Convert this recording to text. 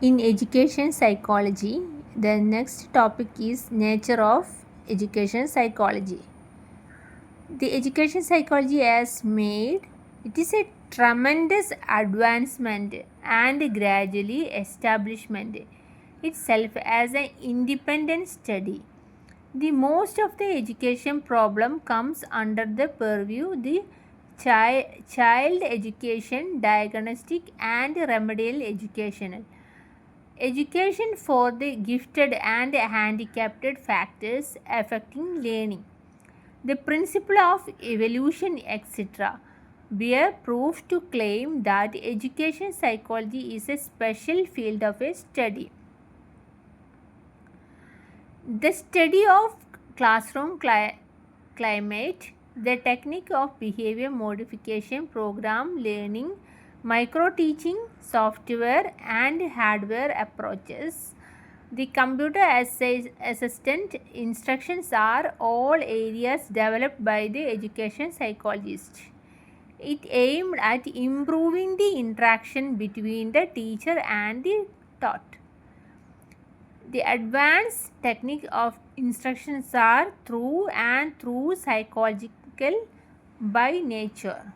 In education psychology, the next topic is nature of education psychology. The education psychology has made it is a tremendous advancement and gradually establishment itself as an independent study. The most of the education problem comes under the purview the child education, diagnostic and remedial education. Education for the gifted and handicapped factors affecting learning. The principle of evolution, etc., bear proof to claim that education psychology is a special field of a study. The study of classroom climate, the technique of behavior modification, program learning, micro teaching, software and hardware approaches, the computer assistant instructions are all areas developed by the education psychologist. It aimed at improving the interaction between the teacher and the taught. The advanced technique of instructions are through and through psychological by nature.